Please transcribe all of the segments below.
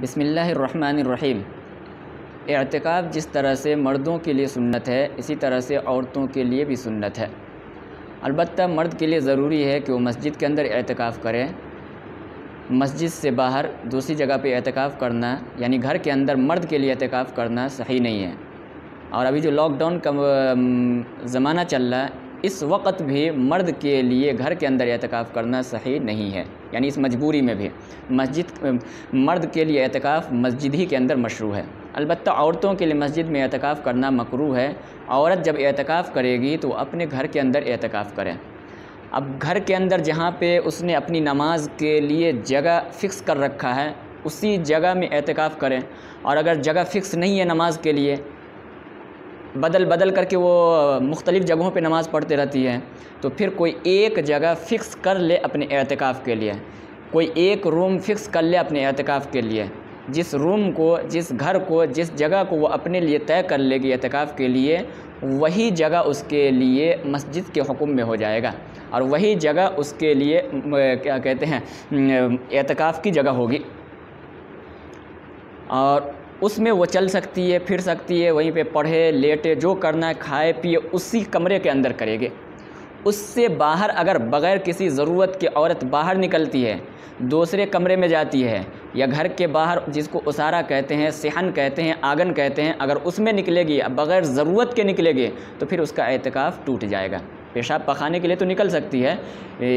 بسم اللہ الرحمن الرحیم۔ اعتکاف جس طرح سے مردوں کے لیے سنت ہے، اسی طرح سے عورتوں کے لیے بھی سنت ہے۔ البتہ مرد کے لیے ضروری ہے کہ وہ مسجد کے اندر اعتکاف کرے۔ مسجد سے باہر دوسری جگہ پہ اعتکاف کرنا، یعنی گھر کے اندر مرد کے لیے اعتکاف کرنا صحیح نہیں ہے۔ اور ابھی جو لاک ڈاؤن کا زمانہ چل رہا ہے، اس وقت بھی مرد کے لیے گھر کے اندر اعتکاف کرنا صحیح نہیں ہے، یعنی اس مجبوری میں بھی مرد کے لیے اعتکاف مسجد ہی کے اندر مشروع ہے۔ البتہ عورتوں کے لیے مسجد میں اعتکاف کرنا مکروہ ہے۔ عورت جب اعتکاف کرے گی تو وہ اپنے گھر کے اندر اعتکاف کرے۔ اب گھر کے اندر جہاں پہ اس نے اپنی نماز کے لیے جگہ فکس کر رکھا ہے، اسی جگہ میں اعتکاف کریں۔ اور اگر جگہ فکس نہیں ہے نماز کے لیے، بدل کر کے وہ مختلف جگہوں پہ نماز پڑھتے رہتی ہے، تو پھر کوئی ایک جگہ فکس کر لے اپنے اعتکاف کے لیے، کوئی ایک روم فکس کر لے اپنے اعتکاف کے لیے۔ جس روم کو، جس گھر کو، جس جگہ کو وہ اپنے لیے طے کر لے گی اعتکاف کے لیے، وہی جگہ اس کے لیے مسجد کے حکم میں ہو جائے گا، اور وہی جگہ اس کے لیے کیا کہتے ہیں اعتکاف کی جگہ ہوگی، اور اس میں وہ چل سکتی ہے، پھر سکتی ہے، وہیں پہ پڑھے لیٹے جو کرنا ہے، کھائے پیے اسی کمرے کے اندر کرے گی۔ اس سے باہر اگر بغیر کسی ضرورت کے عورت باہر نکلتی ہے، دوسرے کمرے میں جاتی ہے، یا گھر کے باہر جس کو اسارہ کہتے ہیں، صحن کہتے ہیں، آنگن کہتے ہیں، اگر اس میں نکلے گی، بغیر ضرورت کے نکلے گی، تو پھر اس کا اعتکاف ٹوٹ جائے گا۔ پیشاب پخانے کے لیے تو نکل سکتی ہے،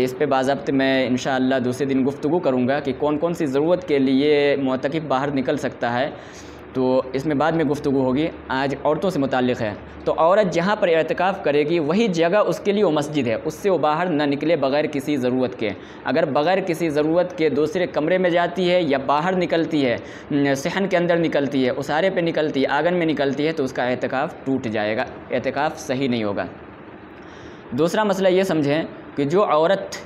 اس پہ باضابطہ میں انشاءاللہ دوسرے دن گفتگو کروں گا کہ کون سی ضرورت کے لیے معتکف باہر نکل سکتا ہے، تو اس میں بعد میں گفتگو ہوگی۔ آج عورتوں سے متعلق ہے۔ تو عورت جہاں پر اعتکاف کرے گی وہی جگہ اس کے لیے وہ مسجد ہے، اس سے وہ باہر نہ نکلے بغیر کسی ضرورت کے۔ اگر بغیر کسی ضرورت کے دوسرے کمرے میں جاتی ہے یا باہر نکلتی ہے، صحن کے اندر نکلتی ہے، اسارے پہ نکلتی ہے، آنگن میں نکلتی ہے، تو اس کا اعتکاف ٹوٹ جائے گا، اعتکاف صحیح نہیں ہوگا۔ دوسرا مسئلہ یہ سمجھیں کہ جو عورت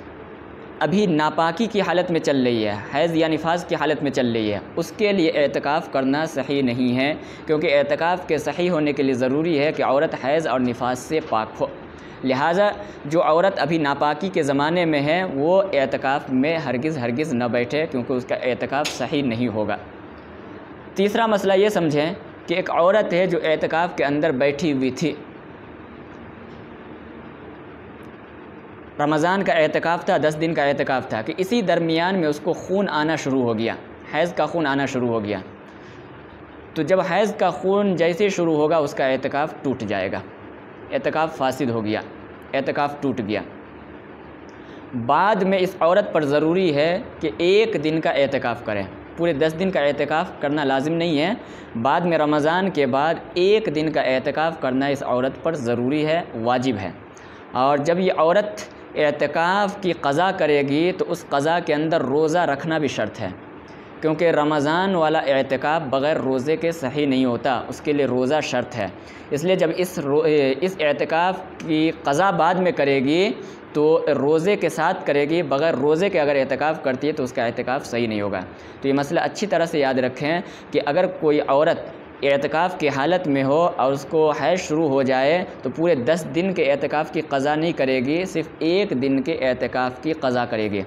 ابھی ناپاکی کی حالت میں چل رہی ہے، حیض یا نفاس کی حالت میں چل رہی ہے، اس کے لیے اعتکاف کرنا صحیح نہیں ہے، کیونکہ اعتکاف کے صحیح ہونے کے لیے ضروری ہے کہ عورت حیض اور نفاس سے پاک ہو۔ لہٰذا جو عورت ابھی ناپاکی کے زمانے میں ہے، وہ اعتکاف میں ہرگز نہ بیٹھے، کیونکہ اس کا اعتکاف صحیح نہیں ہوگا۔ تیسرا مسئلہ یہ سمجھیں کہ ایک عورت ہے جو اعتکاف کے اندر بیٹھی ہوئی تھی، رمضان کا اعتکاف تھا، 10 دن کا اعتکاف تھا، کہ اسی درمیان میں اس کو خون آنا شروع ہو گیا، حیض کا خون آنا شروع ہو گیا۔ تو جب حیض کا خون جیسے شروع ہوگا اس کا اعتکاف ٹوٹ جائے گا، اعتکاف فاسد ہو گیا، اعتکاف ٹوٹ گیا۔ بعد میں اس عورت پر ضروری ہے کہ ایک دن کا اعتکاف کرے، پورے 10 دن کا اعتکاف کرنا لازم نہیں ہے، بعد میں رمضان کے بعد ایک دن کا اعتکاف کرنا اس عورت پر ضروری ہے، واجب ہے۔ اور جب یہ عورت اعتکاف کی قضا کرے گی تو اس قضا کے اندر روزہ رکھنا بھی شرط ہے، کیونکہ رمضان والا اعتکاف بغیر روزے کے صحیح نہیں ہوتا، اس کے لیے روزہ شرط ہے۔ اس لیے جب اس اعتکاف کی قضا بعد میں کرے گی تو روزے کے ساتھ کرے گی، بغیر روزے کے اگر اعتکاف کرتی ہے تو اس کا اعتکاف صحیح نہیں ہوگا۔ تو یہ مسئلہ اچھی طرح سے یاد رکھیں کہ اگر کوئی عورت اعتکاف کی حالت میں ہو اور اس کو حیض شروع ہو جائے تو پورے 10 دن کے اعتکاف کی قضا نہیں کرے گی، صرف ایک دن کے اعتکاف کی قضا کرے گی،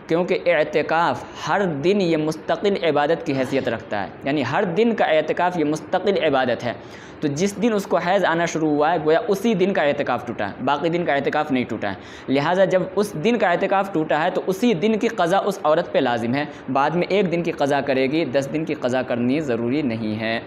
کیونکہ اعتکاف ہر دن یہ مستقل عبادت کی حیثیت رکھتا ہے، یعنی ہر دن کا اعتکاف یہ مستقل عبادت ہے۔ تو جس دن اس کو حیض آنا شروع ہوا ہے گویا اسی دن کا اعتکاف ٹوٹا ہے، باقی دن کا اعتکاف نہیں ٹوٹا ہے۔ لہٰذا جب اس دن کا اعتکاف ٹوٹا ہے تو اسی دن کی قضا اس عورت پہ لازم ہے، بعد میں ایک دن کی قضا کرے گی، 10 دن کی قضا کرنی ضروری نہیں ہے۔